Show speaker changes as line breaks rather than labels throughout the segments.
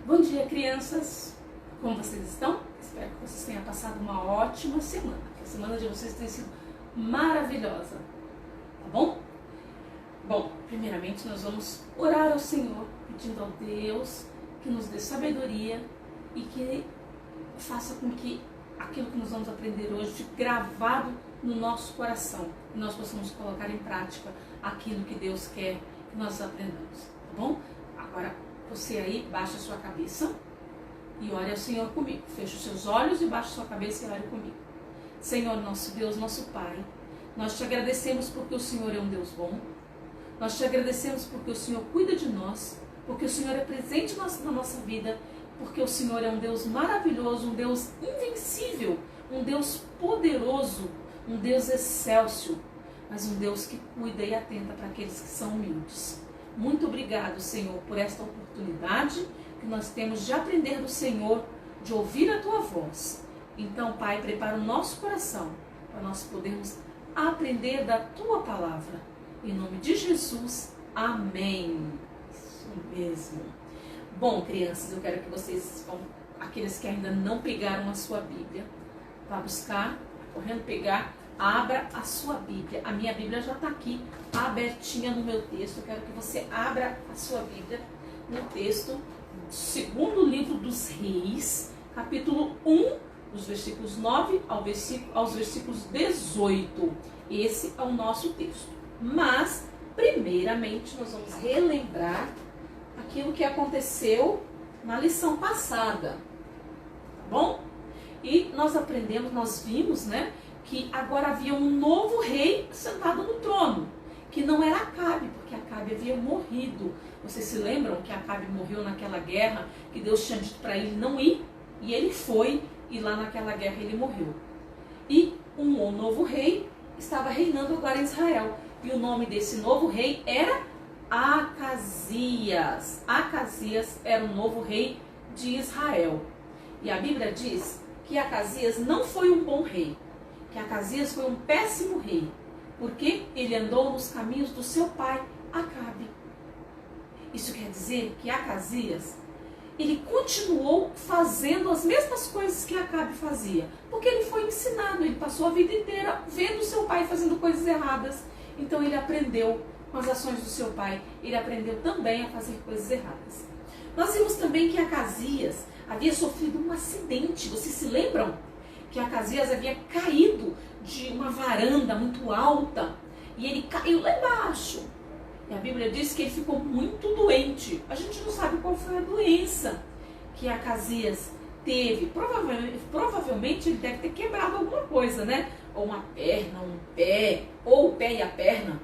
Bom dia, crianças! Como vocês estão? Espero que vocês tenham passado uma ótima semana. Que a semana de vocês tenha sido maravilhosa. Tá bom? Bom, primeiramente nós vamos orar ao Senhor, pedindo ao Deus que nos dê sabedoria e que faça com que aquilo que nós vamos aprender hoje fique gravado no nosso coração e nós possamos colocar em prática aquilo que Deus quer que nós aprendamos. Tá bom? Agora, você aí, baixa a sua cabeça e ore ao Senhor comigo. Feche os seus olhos e baixe a sua cabeça e ore comigo. Senhor, nosso Deus, nosso Pai, nós te agradecemos porque o Senhor é um Deus bom. Nós te agradecemos porque o Senhor cuida de nós, porque o Senhor é presente na nossa vida, porque o Senhor é um Deus maravilhoso, um Deus invencível, um Deus poderoso, um Deus excelso, mas um Deus que cuida e atenta para aqueles que são humildes. Muito obrigado, Senhor, por esta oportunidade que nós temos de aprender do Senhor, de ouvir a Tua voz. Então, Pai, prepara o nosso coração para nós podermos aprender da Tua palavra. Em nome de Jesus, amém. Isso mesmo. Bom, crianças, eu quero que vocês, aqueles que ainda não pegaram a sua Bíblia, vá buscar, correndo pegar, abra a sua Bíblia. A minha Bíblia já está aqui, abertinha no meu texto. Eu quero que você abra a sua Bíblia no texto, segundo livro dos Reis, capítulo 1, dos versículos 9 aos versículos 18. Esse é o nosso texto. Mas, primeiramente, nós vamos relembrar aquilo que aconteceu na lição passada. Tá bom? E nós aprendemos, nós vimos, né, que agora havia um novo rei sentado no trono, que não era Acabe, porque Acabe havia morrido. Vocês se lembram que Acabe morreu naquela guerra, que Deus tinha dito para ele não ir, e ele foi, e lá naquela guerra ele morreu. E um novo rei estava reinando agora em Israel, e o nome desse novo rei era Acasias. Acasias era o novo rei de Israel. E a Bíblia diz que Acasias não foi um bom rei, que Acasias foi um péssimo rei, porque ele andou nos caminhos do seu pai, Acabe. Isso quer dizer que Acasias, ele continuou fazendo as mesmas coisas que Acabe fazia, porque ele foi ensinado, ele passou a vida inteira vendo seu pai fazendo coisas erradas, então ele aprendeu com as ações do seu pai, ele aprendeu também a fazer coisas erradas. Nós vimos também que Acasias havia sofrido um acidente, vocês se lembram? Que Acasias havia caído de uma varanda muito alta e ele caiu lá embaixo. E a Bíblia diz que ele ficou muito doente. A gente não sabe qual foi a doença que Acasias teve. Provavelmente ele deve ter quebrado alguma coisa, né? Ou uma perna, um pé, ou o pé e a perna,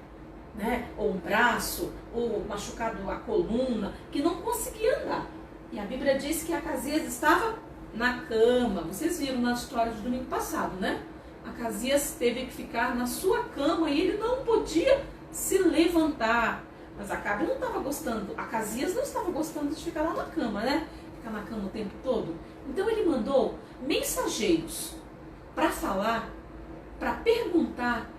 né? Ou um braço, ou machucado a coluna, que não conseguia andar. E a Bíblia diz que Acasias estava na cama. Vocês viram na história do domingo passado, né? Acasias teve que ficar na sua cama e ele não podia se levantar. Mas Acabe não estava gostando, Acasias não estava gostando de ficar lá na cama, né? Ficar na cama o tempo todo. Então ele mandou mensageiros para falar, para perguntar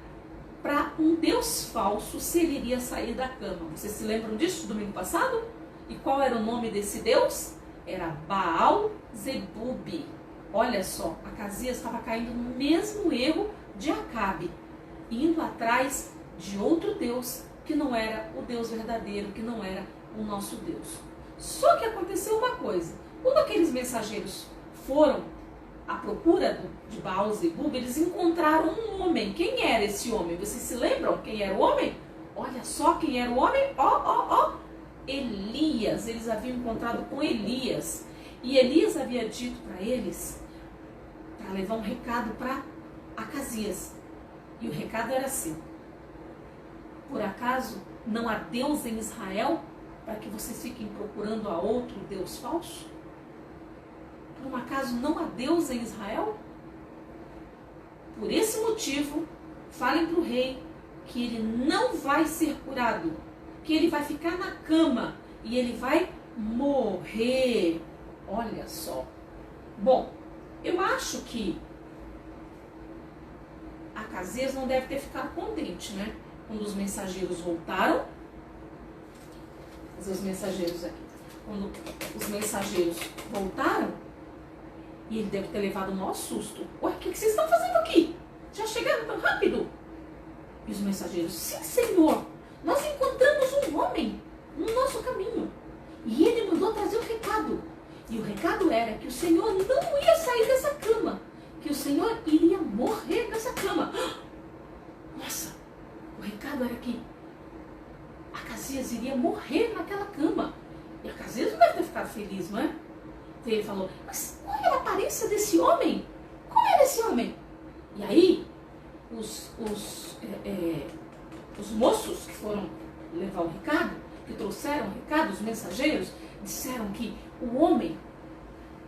para um Deus falso se ele iria sair da cama. Vocês se lembram disso domingo passado? E qual era o nome desse Deus? Era Baal-Zebub. Olha só, Acasias estava caindo no mesmo erro de Acabe, indo atrás de outro Deus que não era o Deus verdadeiro, que não era o nosso Deus. Só que aconteceu uma coisa, quando aqueles mensageiros foram à procura de Baal-Zebub, eles encontraram um homem. Quem era esse homem? Vocês se lembram quem era o homem? Olha só quem era o homem, Elias. Eles haviam encontrado com Elias. E Elias havia dito para eles, para levar um recado para Acasias. E o recado era assim: por acaso não há Deus em Israel para que vocês fiquem procurando a outro Deus falso? Por um acaso não há Deus em Israel? Por esse motivo, falem para o rei que ele não vai ser curado, que ele vai ficar na cama e ele vai morrer. Olha só. Bom, eu acho que Acasias não deve ter ficado contente, né? Quando os mensageiros voltaram, fazer os mensageiros aqui. quando os mensageiros voltaram, e ele deve ter levado o maior susto. Ué, o que vocês estão fazendo aqui? Já chegaram tão rápido? E os mensageiros, sim, Senhor, nós encontramos um homem no nosso caminho. E ele mandou trazer um recado. E o recado era que o Senhor não ia sair dessa cama. Que o Senhor iria morrer nessa cama. Nossa, o recado era que Acasias iria morrer naquela cama. E Acasias não deve ter ficado feliz, não é? Então ele falou, mas qual era a aparência desse homem? Como era esse homem? E aí, os moços que foram levar o recado, que trouxeram o recado, os mensageiros, disseram que o homem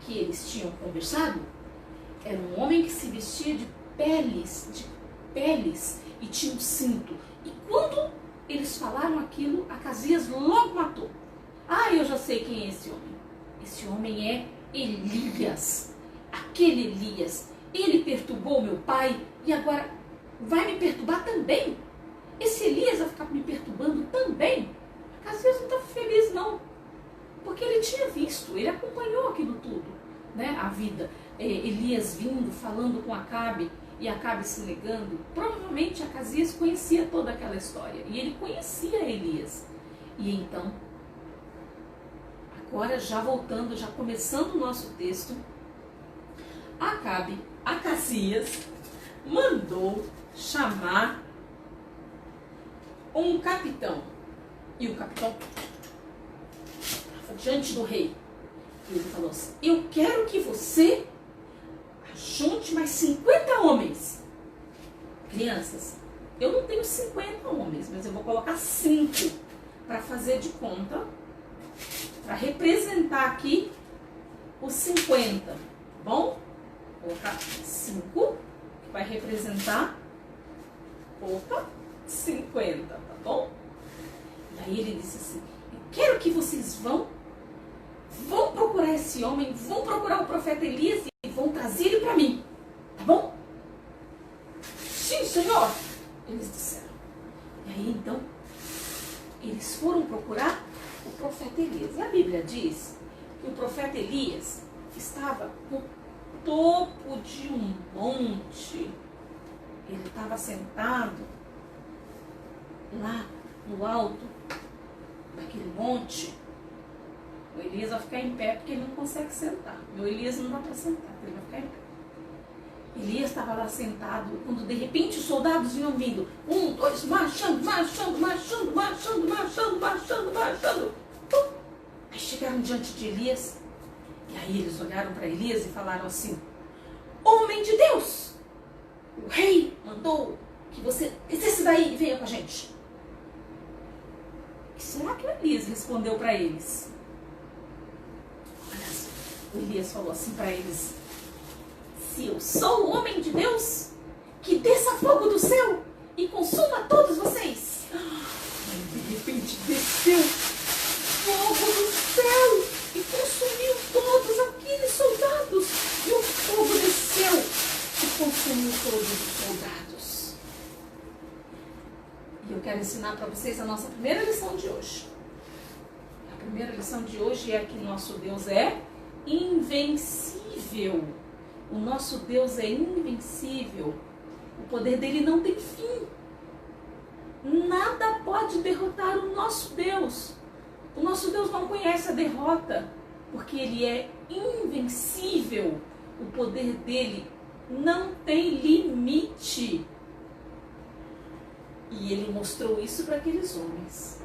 que eles tinham conversado era um homem que se vestia de peles e tinha um cinto. E quando eles falaram aquilo, Acasias logo matou. Ah, eu já sei quem é esse homem. Esse homem é Elias. Aquele Elias. Ele perturbou meu pai e agora vai me perturbar também. Esse Elias vai ficar me perturbando também. Acasias não está feliz não. Porque ele tinha visto, ele acompanhou aquilo tudo, né? A vida. Elias vindo, falando com Acabe e Acabe se negando. Provavelmente Acasias conhecia toda aquela história. E ele conhecia Elias. E então, agora já voltando, já começando o nosso texto, Acasias mandou chamar um capitão. E o capitão estava diante do rei. E ele falou assim, eu quero que você junte mais 50 homens. Crianças, eu não tenho 50 homens, mas eu vou colocar 5 para fazer de conta, para representar aqui os 50, tá bom? Vou colocar 5, que vai representar 50, tá bom? E aí ele disse assim, eu quero que vocês vão procurar esse homem, vão procurar o profeta Elias e vão trazer ele para mim, tá bom? Sim, Senhor, eles disseram. E aí então, eles foram procurar o profeta Elias. E a Bíblia diz que o profeta Elias estava no topo de um monte. Ele estava sentado lá no alto daquele monte. O Elias vai ficar em pé porque ele não consegue sentar. Meu Elias não dá para sentar, ele vai ficar em pé. Elias estava lá sentado, quando de repente os soldados vinham vindo. 1, 2, marchando. Aí chegaram diante de Elias. E aí eles olharam para Elias e falaram assim, homem de Deus, o rei mandou que você desça daí e venha com a gente. E será que o Elias respondeu para eles? Olha só, o Elias falou assim para eles, se eu sou o homem de Deus, que desça fogo do céu e consuma todos vocês. E de repente desceu fogo do céu e consumiu todos aqueles soldados. E o fogo desceu e consumiu todos os soldados. E eu quero ensinar para vocês a nossa primeira lição de hoje. A primeira lição de hoje é que nosso Deus é invencível. O nosso Deus é invencível. O poder dele não tem fim. Nada pode derrotar o nosso Deus. O nosso Deus não conhece a derrota, porque ele é invencível. O poder dele não tem limite. E ele mostrou isso para aqueles homens.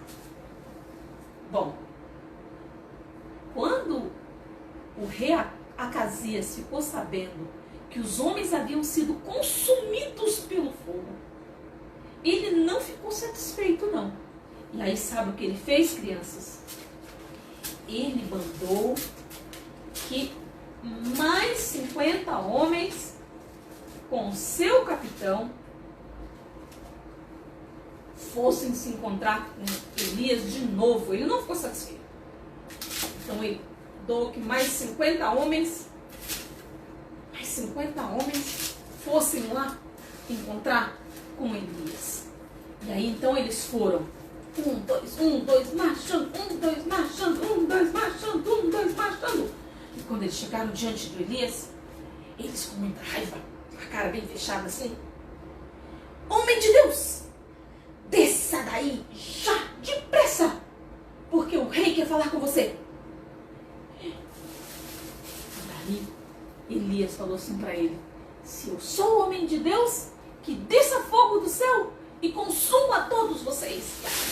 Bom, quando o rei Acasias ficou sabendo que os homens haviam sido consumidos pelo fogo, ele não ficou satisfeito não. E aí sabe o que ele fez, crianças? Ele mandou que mais 50 homens com seu capitão fossem se encontrar com Elias de novo. Ele não ficou satisfeito. Então ele mandou que mais 50 homens fossem lá encontrar com Elias. E aí então eles foram 1, 2, marchando, 1, 2, marchando, 1, dois, marchando, 1, 2, marchando. E quando eles chegaram diante de Elias, eles com muita raiva, a cara bem fechada assim: homem de Deus, desça daí já, depressa, porque o rei quer falar com você. E daí Elias falou assim para ele: se eu sou o homem de Deus, que desça fogo do céu e consuma todos vocês.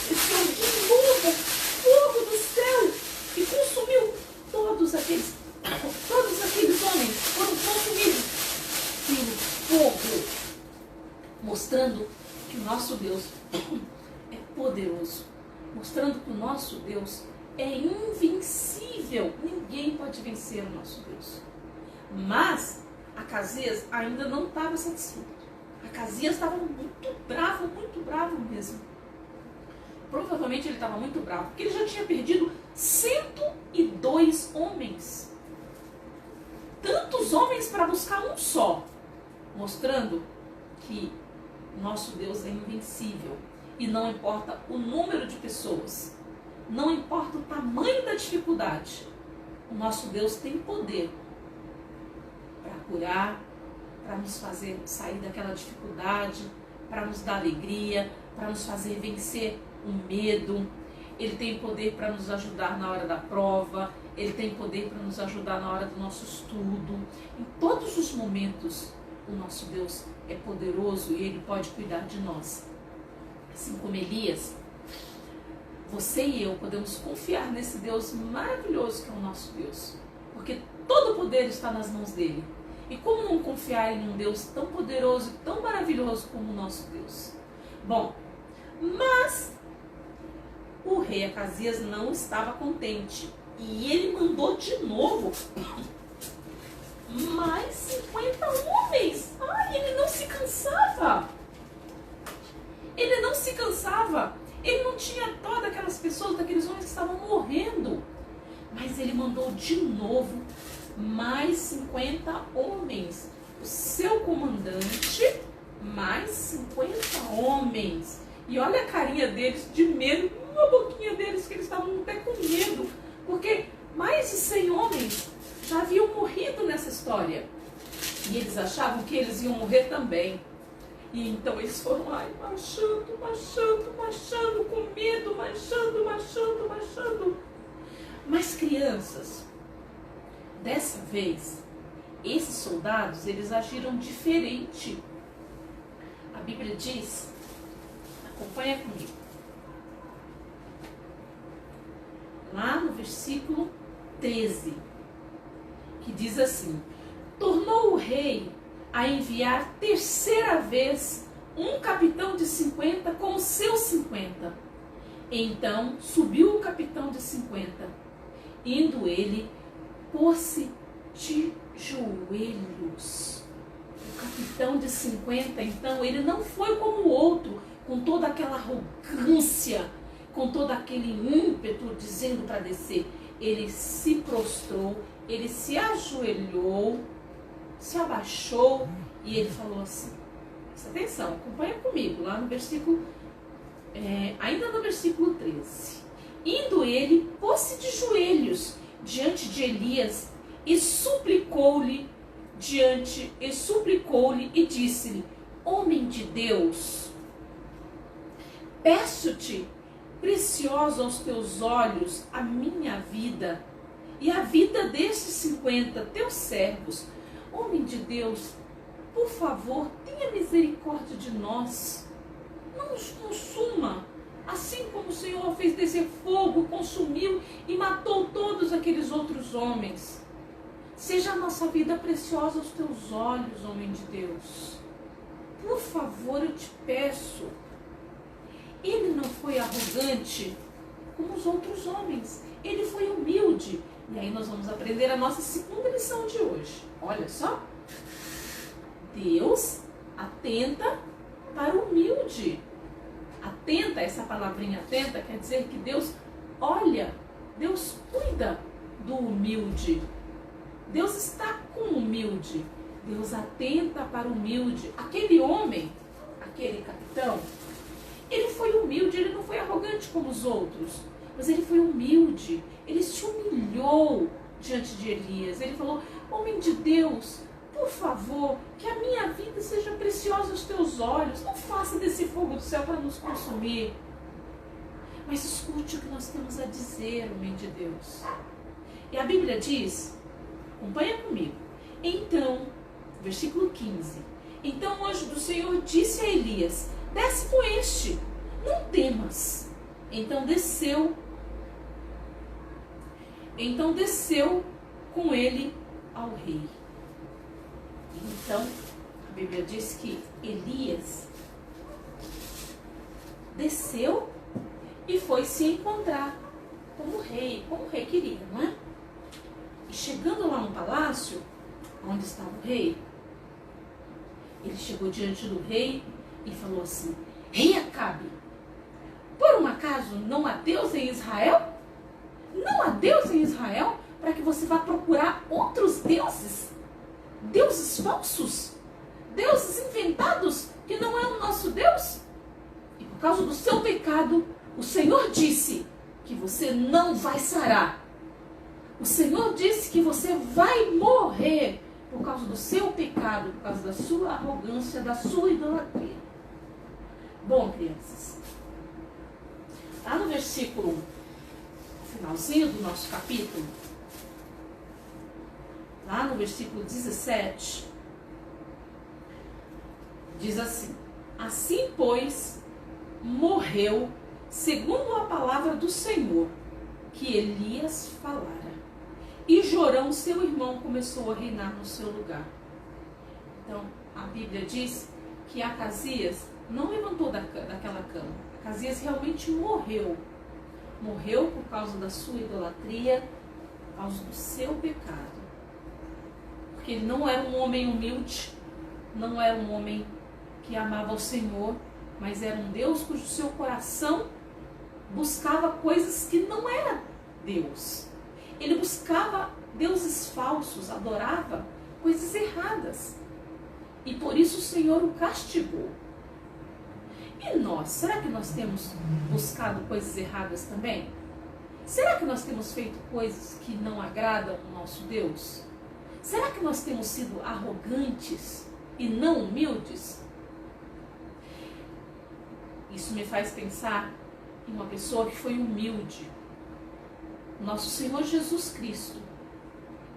Desceu de novo fogo do céu e consumiu todos aqueles homens, foram consumidos pelo fogo, mostrando que o nosso Deus é poderoso, mostrando que o nosso Deus é invencível. Ninguém pode vencer o nosso Deus. Mas Acasias ainda não estava satisfeito. Acasias estava muito bravo mesmo. Provavelmente ele estava muito bravo, porque ele já tinha perdido 102 homens. Tantos homens para buscar um só, mostrando que nosso Deus é invencível. E não importa o número de pessoas, não importa o tamanho da dificuldade, o nosso Deus tem poder para curar, para nos fazer sair daquela dificuldade, para nos dar alegria, para nos fazer vencer o medo. Ele tem poder para nos ajudar na hora da prova, ele tem poder para nos ajudar na hora do nosso estudo. Em todos os momentos, o nosso Deus é poderoso e ele pode cuidar de nós. Assim como Elias, você e eu podemos confiar nesse Deus maravilhoso que é o nosso Deus, porque todo o poder está nas mãos dele. E como não confiar em um Deus tão poderoso e tão maravilhoso como o nosso Deus? Bom, mas o rei Acasias não estava contente. E ele mandou de novo mais 50 homens. Ai, ele não se cansava. Ele não se cansava. Ele não tinha dó daquelas pessoas, daqueles homens que estavam morrendo. Mas ele mandou de novo mais 50 homens. O seu comandante, mais 50 homens. E olha a carinha deles de medo, a boquinha deles, que eles estavam até com medo. Porque mais de 100 homens já haviam morrido nessa história. E eles achavam que eles iam morrer também. E então eles foram lá marchando, com medo, marchando. Mas crianças, dessa vez, esses soldados, eles agiram diferente. A Bíblia diz, acompanha comigo, lá no versículo 13, que diz assim: tornou o rei a enviar terceira vez um capitão de 50 com os seus 50. Então subiu o capitão de 50, indo ele, pôs-se de joelhos. O capitão de 50, então, ele não foi como o outro, com toda aquela arrogância, com todo aquele ímpeto, dizendo para descer. Ele se prostrou, ele se ajoelhou, se abaixou e ele falou assim, presta atenção, acompanha comigo, lá no versículo, ainda no versículo 13. Indo ele, pôs-se de joelhos diante de Elias e suplicou-lhe e disse-lhe: homem de Deus, peço-te, preciosa aos teus olhos, a minha vida e a vida destes 50 teus servos. Homem de Deus, por favor, tenha misericórdia de nós. Não nos consuma, assim como o Senhor fez descer fogo, consumiu e matou todos aqueles outros homens. Seja a nossa vida preciosa aos teus olhos, homem de Deus. Por favor, eu te peço. Ele não foi arrogante como os outros homens. Ele foi humilde. E aí nós vamos aprender a nossa segunda lição de hoje. Olha só. Deus atenta para o humilde. Atenta, essa palavrinha atenta, quer dizer que Deus olha, Deus cuida do humilde. Deus está com o humilde. Deus atenta para o humilde. Aquele homem, aquele capitão, ele foi humilde, ele não foi arrogante como os outros. mas ele foi humilde, ele se humilhou diante de Elias. Ele falou: homem de Deus, por favor, que a minha vida seja preciosa aos teus olhos, não faça desse fogo do céu para nos consumir. Mas escute o que nós temos a dizer, homem de Deus. E a Bíblia diz, acompanha comigo, então, versículo 15, então o anjo do Senhor disse a Elias: desce com este, não temas. Então desceu com ele ao rei. Então, a Bíblia diz que Elias desceu e foi se encontrar como o rei queria, não é? E chegando lá no palácio, onde estava o rei, ele chegou diante do rei e falou assim: rei Acabe, por um acaso não há Deus em Israel? Não há Deus em Israel para que você vá procurar outros deuses? Deuses falsos? Deuses inventados que não é o nosso Deus? E por causa do seu pecado, o Senhor disse que você não vai sarar. O Senhor disse que você vai morrer por causa do seu pecado, por causa da sua arrogância, da sua idolatria. Bom, crianças, lá no versículo finalzinho do nosso capítulo, lá no versículo 17, diz assim: assim, pois, morreu, segundo a palavra do Senhor, que Elias falara. E Jorão, seu irmão, começou a reinar no seu lugar. Então, a Bíblia diz que Acasias não levantou daquela cama. Acasias realmente morreu. Morreu por causa da sua idolatria, por causa do seu pecado. Porque ele não era um homem humilde, não era um homem que amava o Senhor, mas era um Deus cujo seu coração buscava coisas que não era Deus. Ele buscava deuses falsos, adorava coisas erradas. E por isso o Senhor o castigou. E nós, será que nós temos buscado coisas erradas também? Será que nós temos feito coisas que não agradam o nosso Deus? Será que nós temos sido arrogantes e não humildes? Isso me faz pensar em uma pessoa que foi humilde. Nosso Senhor Jesus Cristo,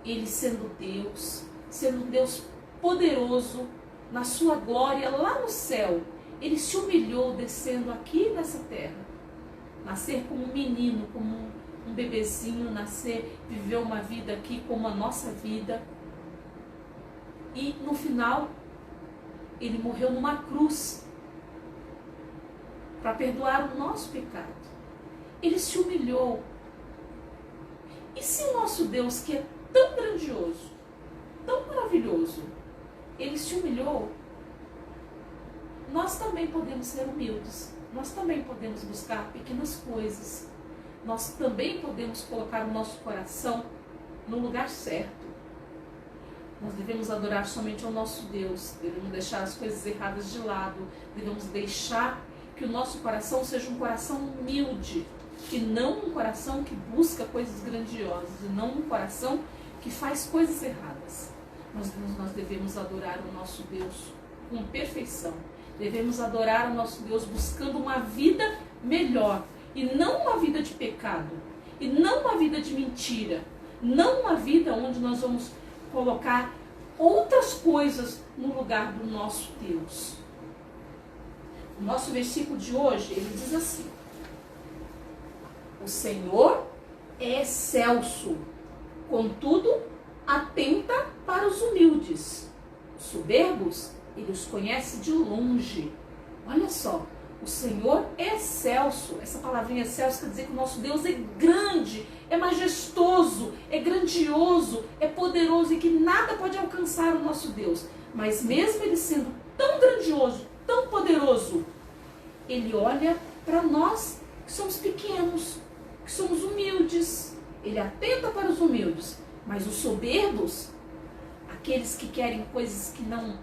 Ele sendo um Deus poderoso, na sua glória lá no céu, Ele se humilhou descendo aqui nessa terra. Nascer como um menino, como um bebezinho, viver uma vida aqui como a nossa vida. E no final, Ele morreu numa cruz para perdoar o nosso pecado. Ele se humilhou. E se o nosso Deus, que é tão grandioso, tão maravilhoso, Ele se humilhou, nós também podemos ser humildes. Nós também podemos buscar pequenas coisas. Nós também podemos colocar o nosso coração no lugar certo. Nós devemos adorar somente ao nosso Deus. Devemos deixar as coisas erradas de lado. Devemos deixar que o nosso coração seja um coração humilde, e não um coração que busca coisas grandiosas, e não um coração que faz coisas erradas. Nós devemos adorar o nosso Deus com perfeição. Devemos adorar o nosso Deus buscando uma vida melhor, e não uma vida de pecado, e não uma vida de mentira, não uma vida onde nós vamos colocar outras coisas no lugar do nosso Deus. O nosso versículo de hoje, ele diz assim: o Senhor é excelso, contudo, atenta para os humildes. Os soberbos, ele os conhece de longe. Olha só, o Senhor é excelso. Essa palavrinha excelso quer dizer que o nosso Deus é grande, é majestoso, é grandioso, é poderoso e que nada pode alcançar o nosso Deus. Mas mesmo ele sendo tão grandioso, tão poderoso, ele olha para nós que somos pequenos, que somos humildes. Ele atenta para os humildes, mas os soberbos, aqueles que querem coisas que não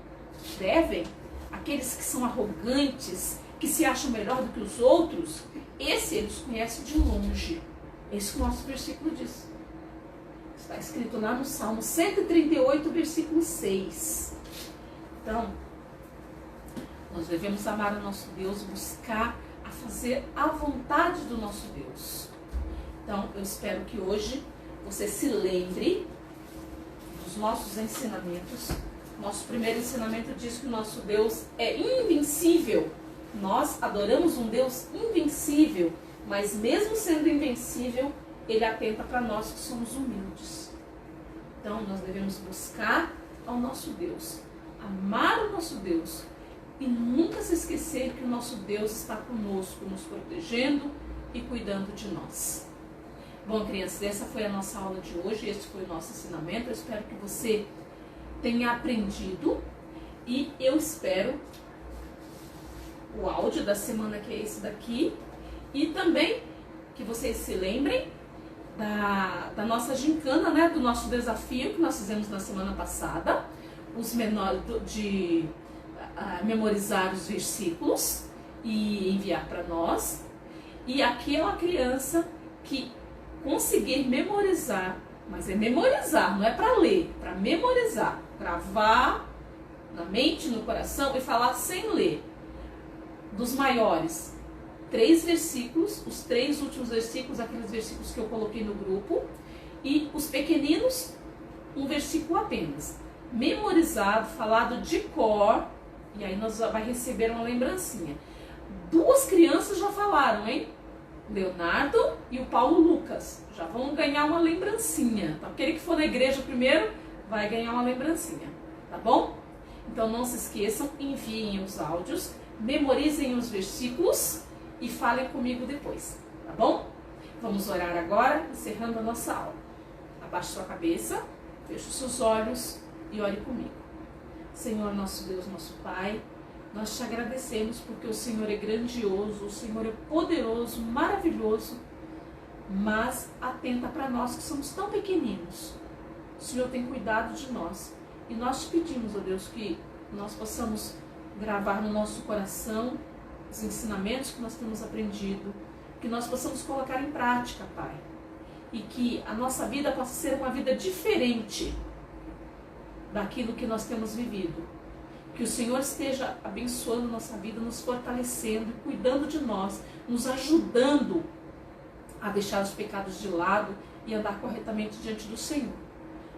devem, aqueles que são arrogantes, que se acham melhor do que os outros, esse eles conhecem de longe. É isso que o nosso versículo diz. Está escrito lá no Salmo 138, versículo 6. Então, nós devemos amar o nosso Deus, buscar a fazer a vontade do nosso Deus. Então, eu espero que hoje você se lembre dos nossos ensinamentos. Nosso primeiro ensinamento diz que o nosso Deus é invencível. Nós adoramos um Deus invencível, mas mesmo sendo invencível, Ele atenta para nós que somos humildes. Então, nós devemos buscar ao nosso Deus, amar o nosso Deus e nunca se esquecer que o nosso Deus está conosco, nos protegendo e cuidando de nós. Bom, crianças, essa foi a nossa aula de hoje, esse foi o nosso ensinamento. Eu espero que você tenha aprendido e eu espero o áudio da semana, que é esse daqui, e também que vocês se lembrem da nossa gincana, né, do nosso desafio que nós fizemos na semana passada, os menores de memorizar os versículos e enviar para nós, e aquela criança que conseguir memorizar, mas é memorizar, não é para ler, para memorizar, gravar na mente, no coração e falar sem ler. Dos maiores, 3 versículos, os 3 últimos versículos, aqueles versículos que eu coloquei no grupo, e os pequeninos, um versículo apenas. Memorizado, falado de cor, e aí nós vai receber uma lembrancinha. 2 crianças já falaram, hein? Leonardo e o Paulo Lucas já vão ganhar uma lembrancinha. Então, aquele que for na igreja primeiro vai ganhar uma lembrancinha, tá bom? Então não se esqueçam, enviem os áudios, memorizem os versículos e falem comigo depois, tá bom? Vamos orar agora, encerrando a nossa aula. Abaixe sua cabeça, feche os seus olhos e ore comigo. Senhor, nosso Deus, nosso Pai, nós te agradecemos porque o Senhor é grandioso, o Senhor é poderoso, maravilhoso, mas atenta para nós que somos tão pequeninos. O Senhor tem cuidado de nós e nós te pedimos, ó Deus, que nós possamos gravar no nosso coração os ensinamentos que nós temos aprendido, que nós possamos colocar em prática, Pai, e que a nossa vida possa ser uma vida diferente daquilo que nós temos vivido. Que o Senhor esteja abençoando nossa vida, nos fortalecendo e cuidando de nós, nos ajudando a deixar os pecados de lado e andar corretamente diante do Senhor.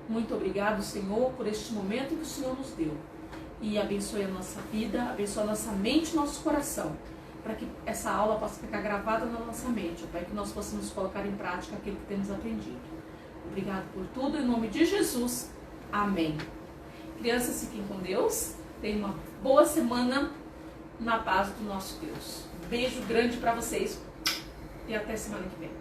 Muito obrigado, Senhor, por este momento que o Senhor nos deu. E abençoe a nossa vida, abençoe a nossa mente e nosso coração, para que essa aula possa ficar gravada na nossa mente, para que nós possamos colocar em prática aquilo que temos aprendido. Obrigado por tudo, em nome de Jesus. Amém. Crianças, fiquem com Deus. Tenham uma boa semana na paz do nosso Deus. Beijo grande para vocês e até semana que vem.